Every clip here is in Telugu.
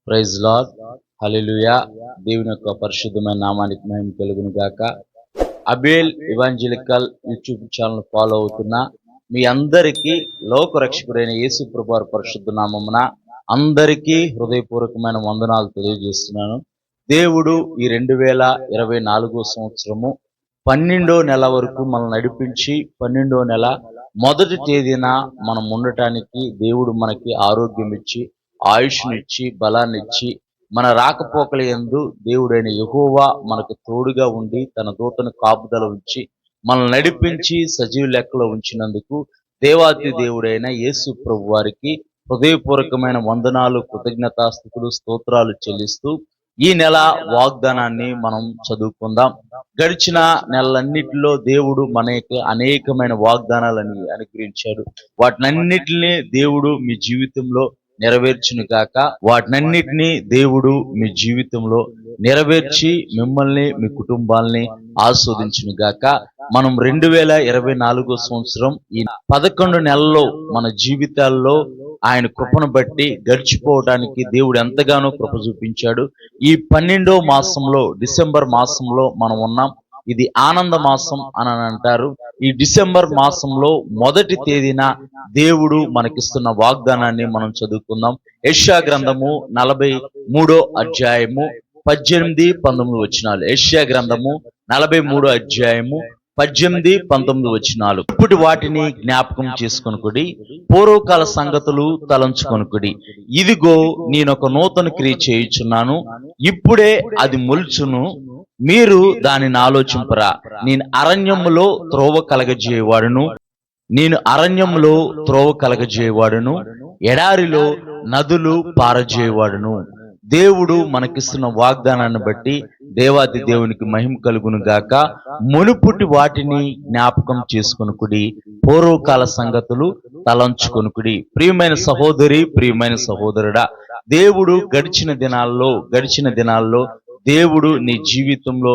ప్రైజ్ లార్డ్, హల్లెలూయా. దేవుని యొక్క పరిశుద్ధమైన నామానికి మహిమ కలుగును గాక. Abel evangelical YouTube channel follow అవుతున్న మీ అందరికీ లోకరక్షకుడైన యేసు ప్రభువారి పరిశుద్ధ నామమున అందరికీ హృదయపూర్వకమైన వందనాలు తెలియజేస్తున్నాను. దేవుడు ఈ 2024 సంవత్సరము 12వ నెల వరకు మనం నడిపించి 12వ నెల మొదటి తేదీన మనం ఉండటానికి దేవుడు మనకి ఆరోగ్యం ఇచ్చి, ఆయుష్నిచ్చి, బలాన్నిచ్చి, మన రాకపోకల యందు దేవుడైన యెహోవా మనకు తోడుగా ఉండి తన దూతను కాపుదల ఉంచి మనల్ని నడిపించి సజీవ లెక్కలో ఉంచినందుకు దేవాతి దేవుడైన యేసు ప్రభు వారికి హృదయపూర్వకమైన వందనాలు, కృతజ్ఞతాస్తుతులు, స్తోత్రాలు చెల్లిస్తూ ఈ నెల వాగ్దానాన్ని మనం చదువుకుందాం. గడిచిన నెలలన్నిటిలో దేవుడు మనకి అనేకమైన వాగ్దానాలని అనుగ్రహించాడు. వాటినన్నిటిని దేవుడు మీ జీవితంలో నెరవేర్చును గాక. వాటినన్నిటినీ దేవుడు మీ జీవితంలో నెరవేర్చి మిమ్మల్ని, మీ కుటుంబాల్ని ఆస్వాదించును గాక. మనం 2024 సంవత్సరం ఈ 11 నెలల్లో మన జీవితాల్లో ఆయన కృపను బట్టి గడిచిపోవడానికి దేవుడు ఎంతగానో కృప చూపించాడు. ఈ 12వ మాసంలో, డిసెంబర్ మాసంలో మనం ఉన్నాం. ఇది ఆనంద మాసం అని అంటారు. ఈ డిసెంబర్ మాసంలో మొదటి తేదీన దేవుడు మనకిస్తున్న వాగ్దానాన్ని మనం చదువుకుందాం. యెషయా గ్రంథము 43వ అధ్యాయము 18, 19 వచనాలు. యెషయా గ్రంథము 43వ అధ్యాయము 18, 19 వచనాలు. ఇప్పుడు వాటిని జ్ఞాపకం చేసుకొనుకుడి, పూర్వకాల సంగతులు తలంచుకొనుకుడి. ఇదిగో నేనొక నూతన క్రియ చేయుచున్నాను, ఇప్పుడే అది మొలుచును, మీరు దానిని ఆలోచింపరా. నేను అరణ్యములో త్రోవ కలగజేయవాడును, ఎడారిలో నదులు పారజేయవాడును. దేవుడు మనకిస్తున్న వాగ్దానాన్ని బట్టి దేవాది దేవునికి మహిమ కలుగును గాక. మునుపుటి వాటిని జ్ఞాపకం చేసుకొనుకుడి, పూర్వకాల సంగతులు తలంచుకొనుకుడి. ప్రియమైన సహోదరి, ప్రియమైన సహోదరుడా, దేవుడు గడిచిన దినాల్లో దేవుడు నీ జీవితంలో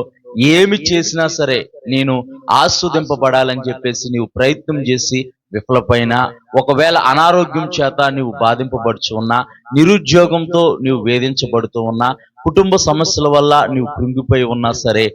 ఏమి చేసినా సరే నేను ఆస్వాదింపబడాలని చెప్పేసి నీవు ప్రయత్నం చేసి విఫలపైన, ఒకవేళ అనారోగ్యం చేత నీవు బాధింపబడుచు ఉన్నా, నిరుద్యోగంతో నీవు వేధించబడుతూ ఉన్నా, కుటుంబ సమస్యల వల్ల నీవు కృంగిపోయి ఉన్నా సరే,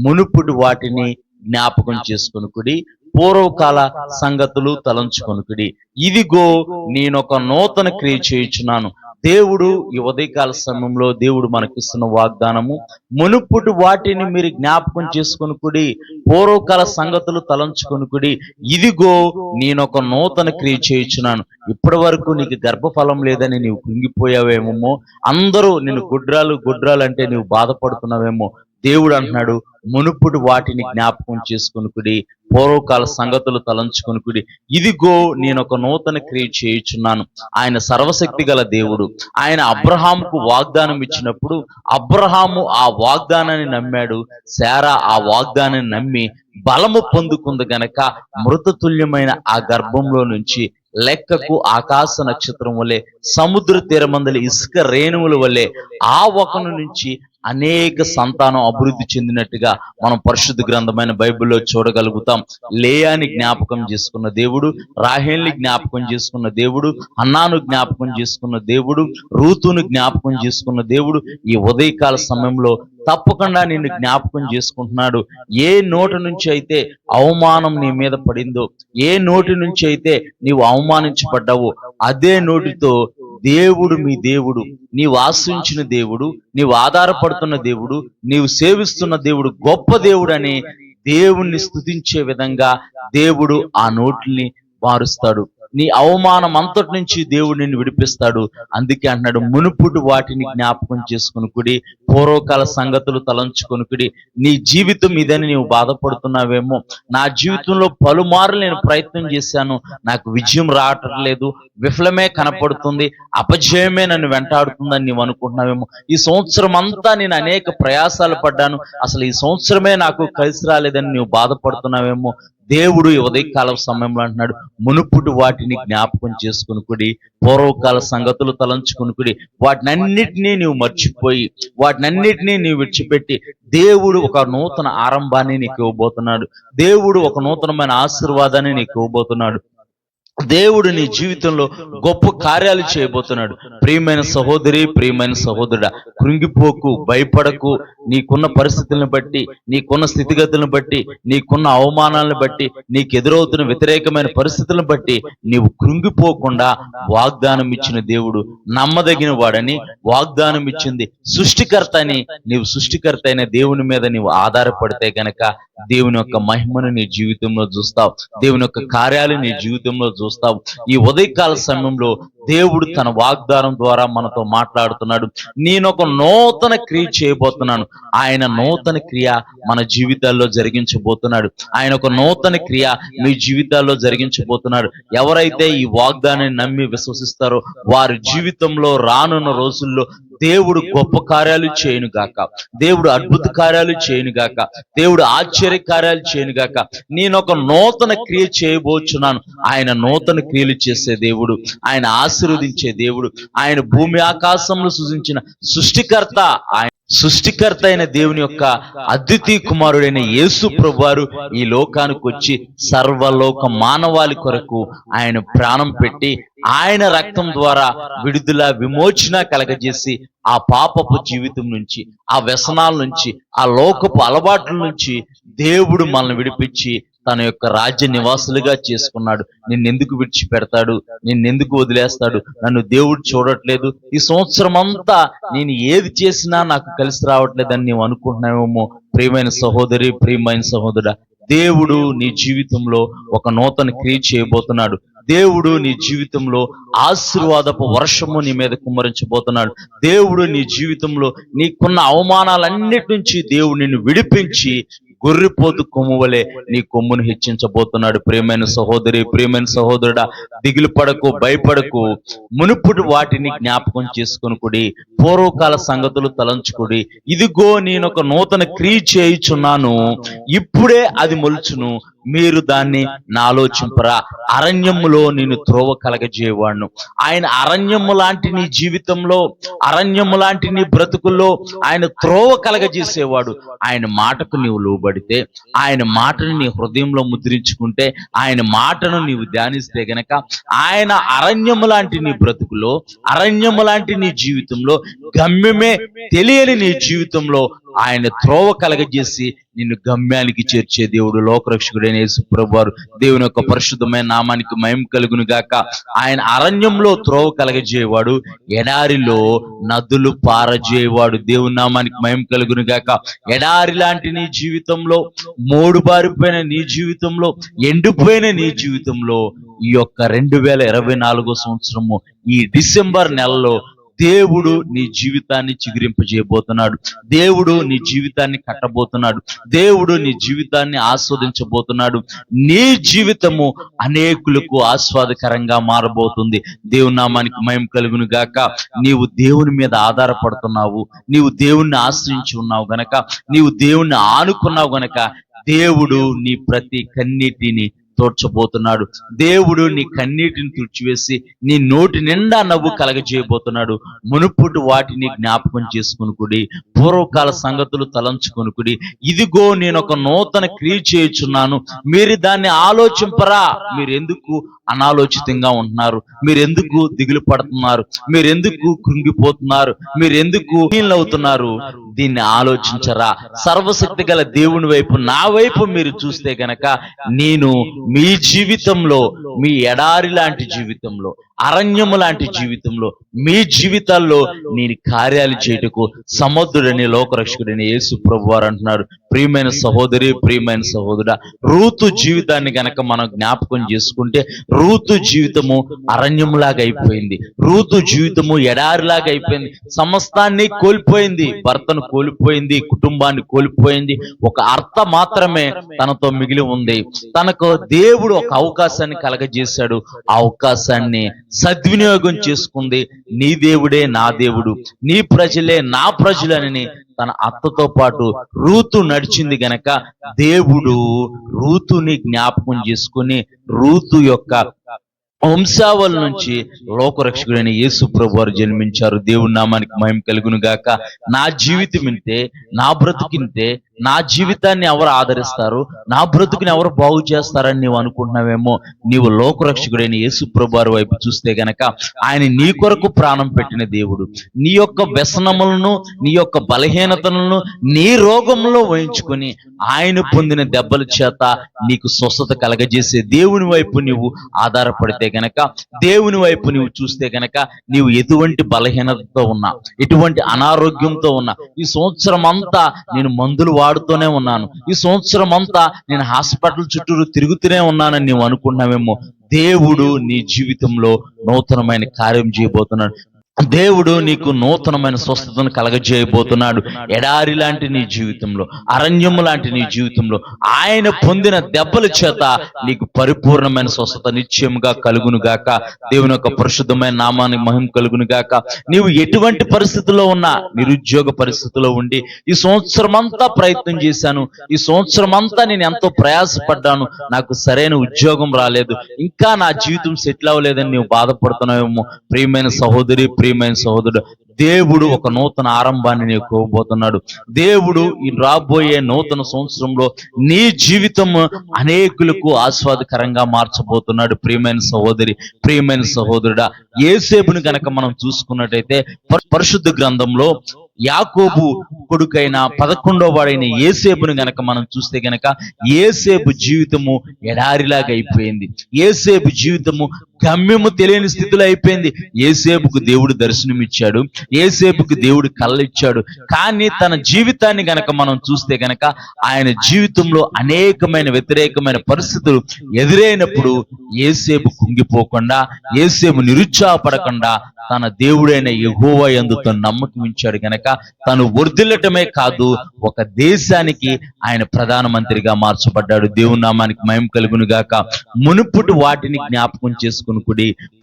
మునుపుటి వాటిని జ్ఞాపకం చేసుకొనుకుడి, పూర్వకాల సంగతులు తలంచుకొనుకుడి. ఇదిగో నేనొక నూతన క్రియ చేయుచున్నాను. దేవుడు ఈ ఉదయకాల సమయంలో దేవుడు మనకిస్తున్న వాగ్దానము, మునుపుటి వాటిని మీరు జ్ఞాపకం చేసుకొనుకుడి, పూర్వకాల సంగతులు తలంచుకొనుకుడి. ఇదిగో నేనొక నూతన క్రియ చేయుచున్నాను. ఇప్పటి వరకు నీకు గర్భఫలం లేదని నీవు కృంగిపోయావేమో, అందరూ నిన్ను గుడ్రాలు అంటే నీవు బాధపడుతున్నావేమో. దేవుడు అంటున్నాడు, మునుపుడు వాటిని జ్ఞాపకం చేసుకొనుకుడి, పూర్వకాల సంగతులు తలంచుకొనుకుడి. ఇదిగో నేనొక నూతన క్రియ చేయుచున్నాను. ఆయన సర్వశక్తి గల దేవుడు. ఆయన అబ్రహాముకు వాగ్దానం ఇచ్చినప్పుడు అబ్రహాము ఆ వాగ్దానాన్ని నమ్మాడు. శారా ఆ వాగ్దానాన్ని నమ్మి బలము పొందుకుంది గనక మృతతుల్యమైన ఆ గర్భంలో నుంచి లెక్కకు ఆకాశ నక్షత్రం వలె, సముద్ర తీరమందలి ఇసుక రేణువుల వలె ఆ ఒకను నుంచి అనేక సంతానం అభివృద్ధి చెందినట్టుగా మనం పరిశుద్ధ గ్రంథమైన బైబిల్లో చూడగలుగుతాం. లేయాని జ్ఞాపకం చేసుకున్న దేవుడు, రాహేల్ని జ్ఞాపకం చేసుకున్న దేవుడు, హన్నాను జ్ఞాపకం చేసుకున్న దేవుడు, రూతును జ్ఞాపకం చేసుకున్న దేవుడు ఈ ఉదయకాల సమయంలో తప్పకుండా నిన్ను జ్ఞాపకం చేసుకుంటున్నాడు. ఏ నోటి నుంచి అయితే అవమానం నీ మీద పడిందో, ఏ నోటి నుంచి అయితే నీవు అవమానించబడ్డావో, అదే నోటితో దేవుడు, మీ దేవుడు, నీవు ఆశ్రయించిన దేవుడు, నీవు ఆధారపడుతున్న దేవుడు, నీవు సేవిస్తున్న దేవుడు గొప్ప దేవుడు అని దేవుణ్ణి స్తుతించే విధంగా దేవుడు ఆ నోటిని మారుస్తాడు. నీ అవమానం అంతటి నుంచి దేవుడు నిన్ను విడిపిస్తాడు. అందుకే అంటున్నాడు, మునుపుటి వాటిని జ్ఞాపకం చేసుకొనుకుడి, పూర్వకాల సంగతులు తలంచుకొనుకుడి. నీ జీవితం ఇదని నీవు బాధపడుతున్నావేమో. నా జీవితంలో పలుమార్లు నేను ప్రయత్నం చేశాను, నాకు విజయం రావటం లేదు, విఫలమే కనపడుతుంది, అపజయమే నన్ను వెంటాడుతుందని నీవు అనుకుంటున్నావేమో. ఈ సంవత్సరం అంతా నేను అనేక ప్రయాసాలు పడ్డాను, అసలు ఈ సంవత్సరమే నాకు కలిసి రాలేదని నీవు బాధపడుతున్నావేమో. దేవుడు ఈ ఉదయకాల సమయంలో అంటున్నాడు, మునుపుటి వాటిని జ్ఞాపకం చేసుకొనుకుడి, పూర్వకాల సంగతులు తలంచుకొనుకుడి. వాటినన్నిటినీ నీవు మర్చిపోయి, వాటినన్నిటినీ నీవు విడిచిపెట్టి దేవుడు ఒక నూతన ఆరంభాన్ని నీకు ఇవ్వబోతున్నాడు. దేవుడు ఒక నూతనమైన ఆశీర్వాదాన్ని నీకు ఇవ్వబోతున్నాడు. దేవుడు నీ జీవితంలో గొప్ప కార్యాలు చేయబోతున్నాడు. ప్రియమైన సహోదరి, ప్రియమైన సహోదరుడా, కృంగిపోకు, భయపడకు. నీకున్న పరిస్థితులను బట్టి, నీకున్న స్థితిగతులను బట్టి, నీకున్న అవమానాలను బట్టి, నీకు ఎదురవుతున్న వ్యతిరేకమైన పరిస్థితులను బట్టి నీవు కృంగిపోకుండా, వాగ్దానం ఇచ్చిన దేవుడు నమ్మదగిన వాడని, వాగ్దానం ఇచ్చింది సృష్టికర్త అని, నీవు సృష్టికర్త అయిన దేవుని మీద నీవు ఆధారపడితే గనక దేవుని యొక్క మహిమను నీ జీవితంలో చూస్తావు, దేవుని యొక్క కార్యాలు నీ జీవితంలో చూస్తావు. ఈ ఉదయకాల సమయంలో దేవుడు తన వాగ్దానం ద్వారా మనతో మాట్లాడుతున్నాడు. నేను ఒక నూతన క్రియ చేయబోతున్నాను. ఆయన నూతన క్రియ మన జీవితాల్లో జరిగించబోతున్నాడు. ఆయన ఒక నూతన క్రియ మీ జీవితాల్లో జరిగించబోతున్నాడు. ఎవరైతే ఈ వాగ్దానాన్ని నమ్మి విశ్వసిస్తారో వారి జీవితంలో రానున్న రోజుల్లో దేవుడు గొప్ప కార్యాలు చేయను గాక, దేవుడు అద్భుత కార్యాలు చేయను గాక, దేవుడు ఆశ్చర్య కార్యాలు చేయను గాక. నేను ఒక నూతన క్రియ చేయబోచున్నాను. ఆయన నూతన క్రియలు చేసే దేవుడు, ఆయన ఆశీర్వదించే దేవుడు, ఆయన భూమి ఆకాశంలో సృజించిన సృష్టికర్త. ఆయన సృష్టికర్త అయిన దేవుని యొక్క అద్వితీయ కుమారుడైన యేసు ప్రభువారు ఈ లోకానికి వచ్చి సర్వలోక మానవాళి కొరకు ఆయన ప్రాణం పెట్టి ఆయన రక్తం ద్వారా విడుదల విమోచన కలగజేసి ఆ పాపపు జీవితం నుంచి, ఆ వ్యసనాల నుంచి, ఆ లోకపు అలవాట్ల నుంచి దేవుడు మనల్ని విడిపించి తన యొక్క రాజ్య నివాసులుగా చేసుకున్నాడు. నిన్నెందుకు విడిచిపెడతాడు? నిన్నెందుకు వదిలేస్తాడు? నన్ను దేవుడు చూడట్లేదు, ఈ సంవత్సరం అంతా నేను ఏది చేసినా నాకు కలిసి రావట్లేదని నీవు అనుకుంటున్నావేమో. ప్రియమైన సహోదరి, ప్రియమైన సహోదరుడా, దేవుడు నీ జీవితంలో ఒక నూతన క్రియ చేయబోతున్నాడు. దేవుడు నీ జీవితంలో ఆశీర్వాదపు వర్షము నీ మీద కుమ్మరించబోతున్నాడు. దేవుడు నీ జీవితంలో నీకున్న అవమానాలన్నిటి నుంచి దేవుడు నిన్ను విడిపించి గొర్రెపోతు కొమ్ము వలె నీ కొమ్మును హెచ్చించబోతున్నాడు. ప్రియమైన సహోదరి, ప్రియమైన సహోదరుడా, దిగులు పడకు, భయపడకు. మునుపుడు వాటిని జ్ఞాపకం చేసుకొనుకుడి, పూర్వకాల సంగతులు తలంచుకుడి. ఇదిగో నేను ఒక నూతన క్రియ చేయుచున్నాను, ఇప్పుడే అది మొలుచును, మీరు దాన్ని నాలోచింపరా. అరణ్యములో నేను త్రోవ కలగజేయవాడును. ఆయన అరణ్యము లాంటి నీ జీవితంలో, అరణ్యము లాంటి నీ బ్రతుకుల్లో ఆయన త్రోవ కలగజేసేవాడు. ఆయన మాటకు నీవు లోబడితే, ఆయన మాటను నీ హృదయంలో ముద్రించుకుంటే, ఆయన మాటను నీవు ధ్యానిస్తే గనక ఆయన అరణ్యము లాంటి నీ బ్రతుకులో, అరణ్యము లాంటి నీ జీవితంలో, గమ్యమే తెలియని నీ జీవితంలో ఆయన త్రోవ కలగజేసి నిన్ను గమ్యానికి చేర్చే దేవుడు, లోకరక్షకుడైన యేసు ప్రభువారు. దేవుని యొక్క పరిశుద్ధమైన నామానికి మహిమ కలుగును గాక. ఆయన అరణ్యంలో త్రోవ కలగజేయవాడు, ఎడారిలో నదులు పారజేయవాడు. దేవుని నామానికి మహిమ కలుగును గాక. ఎడారి లాంటి నీ జీవితంలో, మోడు బారిపోయిన నీ జీవితంలో, ఎండిపోయిన నీ జీవితంలో ఈ యొక్క 2024 సంవత్సరము ఈ డిసెంబర్ నెలలో దేవుడు నీ జీవితాన్ని చిగురింపజేయబోతున్నాడు. దేవుడు నీ జీవితాన్ని కట్టబోతున్నాడు. దేవుడు నీ జీవితాన్ని ఆస్వాదించబోతున్నాడు. నీ జీవితము అనేకులకు ఆస్వాదకరంగా మారబోతుంది. దేవుని నామానికి మహిమ కలుగును గాక. నీవు దేవుని మీద ఆధారపడుతున్నావు, నీవు దేవుణ్ణి ఆశ్రయించి ఉన్నావు గనక, నీవు దేవుణ్ణి ఆనుకున్నావు గనక దేవుడు నీ ప్రతి కన్నీటిని తోడ్చబోతున్నాడు. దేవుడు నీ కన్నీటిని తుడిచివేసి నీ నోటి నిండా నవ్వు కలగజేయబోతున్నాడు. మునుపుటి వాటిని జ్ఞాపకం చేసుకొనుకుడి, పూర్వకాల సంగతులు తలంచుకొనుకుడి. ఇదిగో నేను ఒక నూతన క్రియ చేయుచున్నాను, మీరు దాన్ని ఆలోచింపరా. మీరెందుకు అనాలోచితంగా ఉంటున్నారు? మీరెందుకు దిగులు పడుతున్నారు? మీరెందుకు కృంగిపోతున్నారు? మీరెందుకు అవుతున్నారు? దీన్ని ఆలోచించరా. సర్వశక్తి గల దేవుని వైపు, నా వైపు మీరు చూస్తే గనక నేను మీ జీవితంలో, మీ ఎడారి లాంటి జీవితంలో, అరణ్యము లాంటి జీవితంలో, మీ జీవితాల్లో నేను కార్యాలు చేయుటకు సమర్థుడని లోకరక్షకుడని యేసు ప్రభువారు అంటున్నాడు. ప్రియమైన సహోదరి, ప్రియమైన సహోదరుడా, రూతు జీవితాన్ని గనక మనం జ్ఞాపకం చేసుకుంటే, రూతు జీవితము అరణ్యములాగా అయిపోయింది. రూతు జీవితము ఎడారిలాగా అయిపోయింది. సమస్తాన్ని కోల్పోయింది, భర్తను కోల్పోయింది, కుటుంబాన్ని కోల్పోయింది. ఒక అర్థ మాత్రమే తనతో మిగిలి ఉంది. తనకు దేవుడు ఒక అవకాశాన్ని కలగజేశాడు. ఆ అవకాశాన్ని సద్వినియోగం చేసుకుంది. నీ దేవుడే నా దేవుడు, నీ ప్రజలే నా ప్రజలని తన అత్తతో పాటు రూతు నడిచింది గనక దేవుడు రూతుని జ్ఞాపకం చేసుకుని రూతు యొక్క వంశావళి నుంచి లోకరక్షకుడైన యేసు ప్రభువారు జన్మించారు. దేవుని నామానికి మహిమ కలుగును గాక. నా జీవితం ఇంతే, నా బ్రతుకింతే, నా జీవితాన్ని ఎవరు ఆదరిస్తారు, నా బ్రతుకుని ఎవరు బాగు చేస్తారని నీవు అనుకుంటున్నావేమో. నీవు లోకరక్షకుడైన యేసు ప్రభువారి వైపు చూస్తే గనక ఆయన నీ కొరకు ప్రాణం పెట్టిన దేవుడు. నీ యొక్క వ్యసనములను, నీ యొక్క బలహీనతలను, నీ రోగంలో వహించుకొని ఆయన పొందిన దెబ్బల చేత నీకు స్వస్థత కలగజేసే దేవుని వైపు నీవు ఆధారపడితే గనక, దేవుని వైపు నీవు చూస్తే గనక, నీవు ఎటువంటి బలహీనతతో ఉన్నా, ఎటువంటి అనారోగ్యంతో ఉన్నా, ఈ సంవత్సరం అంతా నేను మందులు వాడుతూనే ఉన్నాను, ఈ సంవత్సరం అంతా నేను హాస్పిటల్ చుట్టూరు తిరుగుతూనే ఉన్నానని నీవు అనుకున్నావేమో. దేవుడు నీ జీవితంలో నూతనమైన కార్యం చేయబోతున్నాడు. దేవుడు నీకు నూతనమైన స్వస్థతను కలగజేయబోతున్నాడు. ఎడారి లాంటి నీ జీవితంలో, అరణ్యము లాంటి నీ జీవితంలో ఆయన పొందిన దెబ్బల చేత నీకు పరిపూర్ణమైన స్వస్థత నిశ్చయముగా కలుగును గాక. దేవుని యొక్క పరిశుద్ధమైన నామానికి మహిమ కలుగును గాక. నీవు ఎటువంటి పరిస్థితుల్లో ఉన్నా, నిరుద్యోగ పరిస్థితిలో ఉండి, ఈ సంవత్సరం అంతా ప్రయత్నం చేశాను, ఈ సంవత్సరం అంతా నేను ఎంతో ప్రయాసపడ్డాను, నాకు సరైన ఉద్యోగం రాలేదు, ఇంకా నా జీవితం సెటిల్ అవ్వలేదని నీవు బాధపడుతున్నావేమో. ప్రియమైన సహోదరి, ప్రియమైన సహోదరుడు, దేవుడు ఒక నూతన ఆరంభాన్ని నీకు ఇవ్వబోతున్నాడు. దేవుడు ఈ రాబోయే నూతన సంవత్సరంలో నీ జీవితం అనేకులకు ఆస్వాదకరంగా మార్చబోతున్నాడు. ప్రియమైన సహోదరి, ప్రియమైన సహోదరుడా, యేసేపుని గనక మనం చూసుకున్నట్టయితే పరిశుద్ధ గ్రంథంలో యాకోబు కొడుకైన 11వ వాడైన యేసేపుని గనక మనం చూస్తే గనక యేసేపు జీవితము ఎడారిలాగా అయిపోయింది. యేసేపు జీవితము గమ్యము తెలియని స్థితిలో అయిపోయింది. యేసేపుకు దేవుడు దర్శనమిచ్చాడు, యేసేపుకు దేవుడు కళ్ళిచ్చాడు, కానీ తన జీవితాన్ని గనక మనం చూస్తే గనక ఆయన జీవితంలో అనేకమైన వ్యతిరేకమైన పరిస్థితులు ఎదురైనప్పుడు యేసేపు కుంగిపోకుండా, యేసేపు నిరుత్సాహపడకుండా తన దేవుడైన యెహోవా యందు తను నమ్మకం ఉంచాడు గనక తను వర్ధిల్లటమే కాదు, ఒక దేశానికి ఆయన ప్రధానమంత్రిగా మార్చబడ్డాడు. దేవుని నామానికి మహిమ కలుగును గాక. మునుపుటి వాటిని జ్ఞాపకం చేసుకుని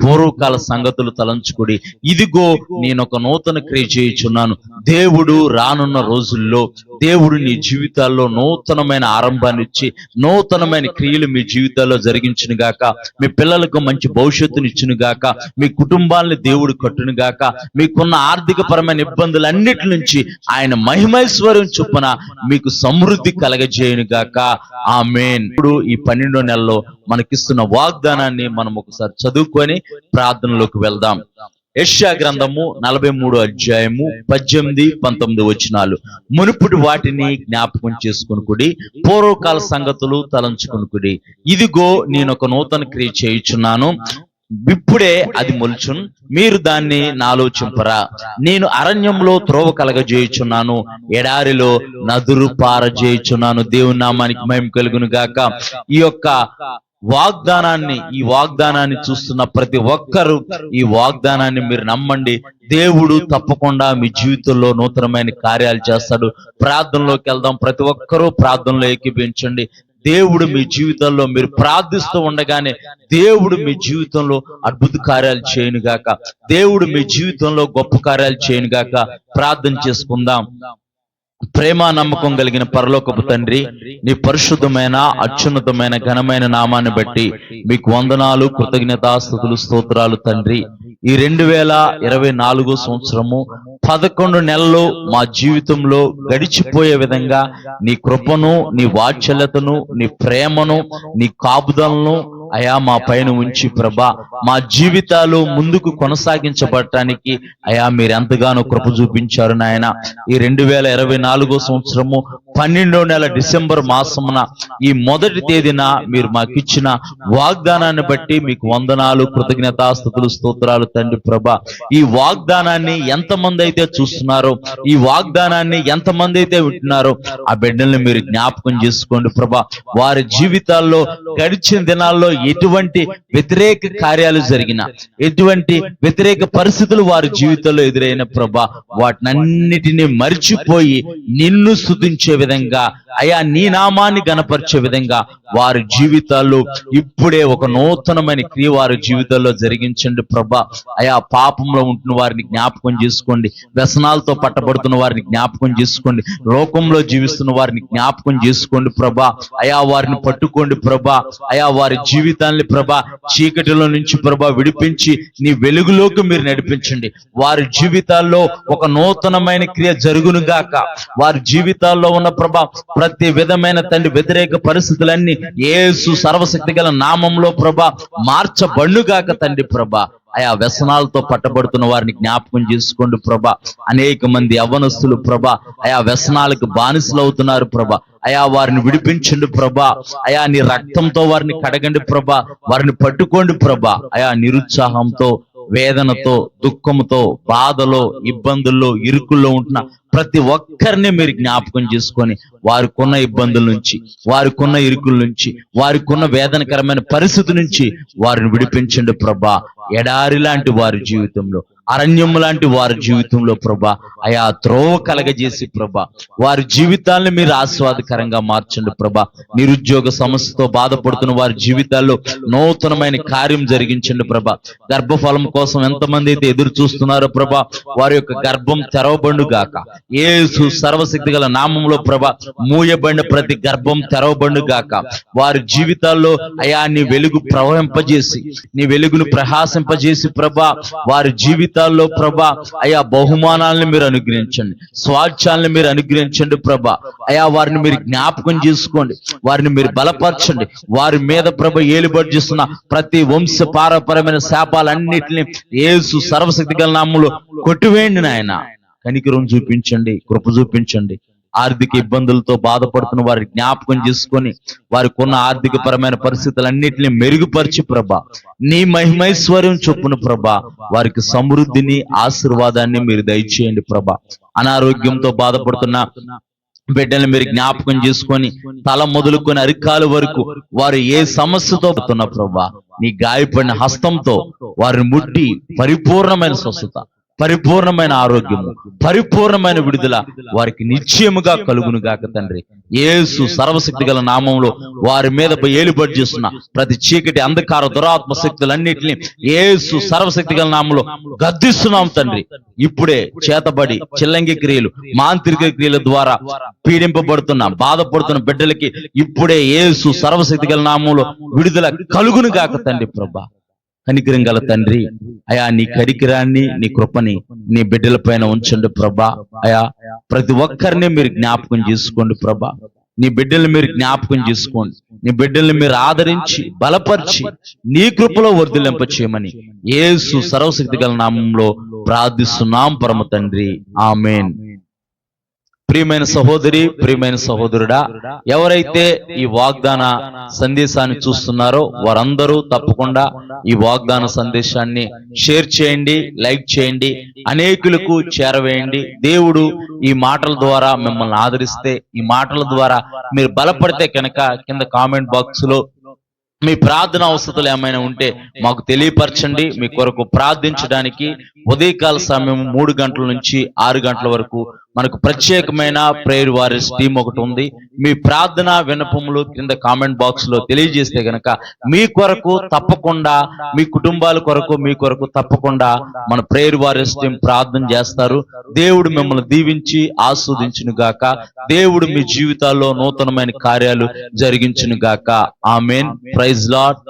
పూర్వకాల సంగతులు తలంచుకుడి, ఇదిగో నేను ఒక నూతన క్రియ చేయుచున్నాను. దేవుడు రానున్న రోజుల్లో దేవుడు నీ జీవితాల్లో నూతనమైన ఆరంభాన్ని ఇచ్చి నూతనమైన క్రియలు మీ జీవితాల్లో జరిగించును గాక. మీ పిల్లలకు మంచి భవిష్యత్తుని ఇచ్చును గాక. మీ కుటుంబాలను దేవుడు కట్టును గాక. మీకున్న ఆర్థిక పరమైన ఇబ్బందులన్నిటి నుంచి ఆయన మహిమైశ్వర్యం చొప్పున మీకు సమృద్ధి కలగజేయును గాక. ఆమేన్. ఇప్పుడు ఈ 12వ నెలలో మనకిస్తున్న వాగ్దానాన్ని మనం ఒకసారి చదువుకొని ప్రార్థనలోకి వెళ్దాం. యెషయా గ్రంథము 43వ అధ్యాయము 18, 19 వచనాలు. మునుపుటి వాటిని జ్ఞాపకం చేసుకునుకుడి, పూర్వకాల సంగతులు తలంచుకునుకుడి, ఇదిగో నేను ఒక నూతన క్రియ చేయుచున్నాను, ఇప్పుడే అది మొలుచున్, మీరు దాన్ని నాలోచింపరా. నేను అరణ్యంలో త్రోవ కలగజేయుచున్నాను, ఎడారిలో నదురు పారజేయుచున్నాను. దేవుని నామానికి మహిమ కలుగును గాక. ఈ యొక్క వాగ్దానాన్ని చూస్తున్న ప్రతి ఒక్కరూ ఈ వాగ్దానాన్ని మీరు నమ్మండి. దేవుడు తప్పకుండా మీ జీవితంలో నూతనమైన కార్యాలు చేస్తాడు. ప్రార్థనలోకి వెళ్దాం. ప్రతి ఒక్కరూ ప్రార్థనలో ఏకీభవించండి. దేవుడు మీ జీవితంలో, మీరు ప్రార్థిస్తూ ఉండగానే దేవుడు మీ జీవితంలో అద్భుత కార్యాలు చేయను గాక. దేవుడు మీ జీవితంలో గొప్ప కార్యాలు చేయను గాక. ప్రార్థన చేసుకుందాం. ప్రేమ నమ్మకం కలిగిన పరలోకపు తండ్రి, నీ పరిశుద్ధమైన అత్యున్నతమైన ఘనమైన నామాన్ని బట్టి మీకు వందనాలు, కృతజ్ఞతాస్తుతులు, స్తోత్రాలు తండ్రి. ఈ 2024 సంవత్సరము 11 నెలలు మా జీవితంలో గడిచిపోయే విధంగా నీ కృపను, నీ వాత్సల్యతను, నీ ప్రేమను, నీ కాపుదలను అయా మా పైన ఉంచి ప్రభా, మా జీవితాలు ముందుకు కొనసాగించబడటానికి అయా మీరు ఎంతగానో కృప చూపించారు నాయన. ఈ 2024 సంవత్సరము 12వ నెల డిసెంబర్ మాసమున ఈ మొదటి తేదీన మీరు మాకు ఇచ్చిన వాగ్దానాన్ని బట్టి మీకు వందనాలు, కృతజ్ఞతాస్తుతులు, స్తోత్రాలు తండ్రి ప్రభా. ఈ వాగ్దానాన్ని ఎంతమంది అయితే చూస్తున్నారో, ఈ వాగ్దానాన్ని ఎంతమంది అయితే వింటున్నారో ఆ బిడ్డల్ని మీరు జ్ఞాపకం చేసుకోండి ప్రభా. వారి జీవితాల్లో గడిచిన దినాల్లో ఎటువంటి వ్యతిరేక కార్యాలు జరిగినా, ఎటువంటి వ్యతిరేక పరిస్థితులు వారి జీవితంలో ఎదురైన ప్రభా, వాటినన్నిటినీ మరిచిపోయి నిన్ను స్తుతించే విధంగా, అయా నీ నామాన్ని గణపరిచే విధంగా వారి జీవితాల్లో ఇప్పుడే ఒక నూతనమైన క్రియ వారి జీవితాల్లో జరిగించండి ప్రభా. అయా పాపంలో ఉంటున్న వారిని జ్ఞాపకం చేసుకోండి, వ్యసనాలతో పట్టబడుతున్న వారిని జ్ఞాపకం చేసుకోండి, లోకంలో జీవిస్తున్న వారిని జ్ఞాపకం చేసుకోండి ప్రభా. అయా వారిని పట్టుకోండి ప్రభా. అయా వారి జీవితాన్ని ప్రభా చీకటిలో నుంచి ప్రభా విడిపించి నీ వెలుగులోకి మీరు నడిపించండి. వారి జీవితాల్లో ఒక నూతనమైన క్రియ జరుగును గాక. వారి జీవితాల్లో ఉన్న ప్రభా ప్రతి విధమైన తండ్రి వ్యతిరేక పరిస్థితులన్నీ యేసు సర్వశక్తి గల నామంలో ప్రభా మార్చబడుగాక తండ్రి ప్రభా. ఆయా వ్యసనాలతో పట్టబడుతున్న వారిని జ్ఞాపకం చేసుకోండి ప్రభా. అనేక మంది యవ్వనస్తులు ప్రభా ఆయా వ్యసనాలకు బానిసలు అవుతున్నారు ప్రభా. అయా వారిని విడిపించండి ప్రభా. అయా నీ రక్తంతో వారిని కడగండి ప్రభా. వారిని పట్టుకోండి ప్రభా. అయా నిరుత్సాహంతో, వేదనతో, దుఃఖంతో, బాధలో, ఇబ్బందుల్లో, ఇరుకుల్లో ఉంటున్న ప్రతి ఒక్కరిని మీరు జ్ఞాపకం చేసుకొని వారికున్న ఇబ్బందుల నుంచి, వారికున్న ఇరుకుల నుంచి, వారికున్న వేదనకరమైన పరిస్థితి నుంచి వారిని విడిపించండి ప్రభా. ఎడారి లాంటి వారి జీవితంలో, అరణ్యం లాంటి వారి జీవితంలో ప్రభా అయా త్రోవ కలగజేసి ప్రభా వారి జీవితాలను మీరు ఆస్వాదకరంగా మార్చండి ప్రభా. నిరుద్యోగ సమస్యతో బాధపడుతున్న వారి జీవితాల్లో నూతనమైన కార్యం జరిగించండి ప్రభా. గర్భఫలం కోసం ఎంతమంది అయితే ఎదురు చూస్తున్నారో ప్రభా వారి యొక్క గర్భం తెరవబడుగాక. యేసు సర్వశక్తి గల నామంలో ప్రభా మూయబడిన ప్రతి గర్భం తెరవబడుగాక. వారి జీవితాల్లో అయా నీ వెలుగు ప్రవహింపజేసి, నీ వెలుగును ప్రకాశింపజేసి ప్రభా వారి జీవితాల్లో ప్రభా అయా బహుమానాలను మీరు అనుగ్రహించండి, స్వాస్థ్యాలను మీరు అనుగ్రహించండి ప్రభా. అయా వారిని మీరు జ్ఞాపకం చేసుకోండి, వారిని మీరు బలపరచండి. వారి మీద ప్రభ ఏలుబడి చేస్తున్న ప్రతి వంశ పారపరమైన శాపాలన్నిటిని యేసు సర్వశక్తి గల నామములో కొట్టివేయండి నాయన. కనికరం చూపించండి, కృప చూపించండి. ఆర్థిక ఇబ్బందులతో బాధపడుతున్న వారిని జ్ఞాపకం చేసుకొని వారికి ఉన్న ఆర్థిక పరమైన పరిస్థితులన్నింటినీ మెరుగుపరిచి ప్రభా నీ మహిమైశ్వర్యం చొప్పున ప్రభా వారికి సమృద్ధిని, ఆశీర్వాదాన్ని మీరు దయచేయండి ప్రభా. అనారోగ్యంతో బాధపడుతున్న బిడ్డలు మీరు జ్ఞాపకం చేసుకొని తల మొదలుకొని అరికాలు వరకు వారు ఏ సమస్యతో పడుతున్న ప్రభా నీ గాయపడిన హస్తంతో వారిని ముట్టి పరిపూర్ణమైన స్వస్థత, పరిపూర్ణమైన ఆరోగ్యము, పరిపూర్ణమైన విడుదల వారికి నిశ్చయముగా కలుగును గాక తండ్రి. యేసు సర్వశక్తి గల నామంలో వారి మీద ఏలుబడి చేస్తున్న ప్రతి చీకటి, అంధకార, దురాత్మ శక్తులన్నిటిని యేసు సర్వశక్తి గల నామంలో గద్దిస్తున్నాం తండ్రి. ఇప్పుడే చేతబడి చిల్లంగి క్రియలు, మాంత్రిక క్రియల ద్వారా పీడింపబడుతున్న, బాధపడుతున్న బిడ్డలకి ఇప్పుడే యేసు సర్వశక్తి గల నామంలో విడుదల కలుగును గాక తండ్రి ప్రభా. కనికరం గల తండ్రి అయా నీ కరికిరాన్ని, నీ కృపని నీ బిడ్డల పైన ఉంచండి ప్రభా. అయా ప్రతి ఒక్కరిని మీరు జ్ఞాపకం చేసుకోండి ప్రభా. నీ బిడ్డల్ని మీరు జ్ఞాపకం చేసుకోండి. నీ బిడ్డల్ని మీరు ఆదరించి బలపరిచి నీ కృపలో వర్ధిల్లింప చేయమని యేసు సర్వశక్తి గల నామంలో ప్రార్థిస్తున్నాం పరమ తండ్రి, ఆమేన్. ప్రియమైన సహోదరి, ప్రియమైన సహోదరుడా, ఎవరైతే ఈ వాగ్దాన సందేశాన్ని చూస్తున్నారో వారందరూ తప్పకుండా ఈ వాగ్దాన సందేశాన్ని షేర్ చేయండి, లైక్ చేయండి, అనేకులకు చేరవేయండి. దేవుడు ఈ మాటల ద్వారా మిమ్మల్ని ఆదరిస్తే, ఈ మాటల ద్వారా మీరు బలపడితే కనుక కింద కామెంట్ బాక్స్ లో మీ ప్రార్థన అవసరాలు ఏమైనా ఉంటే మాకు తెలియపరచండి. మీ కొరకు ప్రార్థించడానికి ఉదయకాల సమయం 3 గంటల నుంచి 6 గంటల వరకు మనకు ప్రత్యేకమైన ప్రేయర్ వారియర్స్ టీం ఒకటి ఉంది. మీ ప్రార్థన విన్నపములు కింద కామెంట్ బాక్స్ లో తెలియజేస్తే గనక మీ కొరకు తప్పకుండా, మీ కుటుంబాల కొరకు, మీ కొరకు తప్పకుండా మన ప్రేయర్ వారియర్స్ టీం ప్రార్థన చేస్తారు. దేవుడు మిమ్మల్ని దీవించి ఆస్వాదించును గాక. దేవుడు మీ జీవితాల్లో నూతనమైన కార్యాలు జరిగించును గాక. ఆమేన్. Praise lord.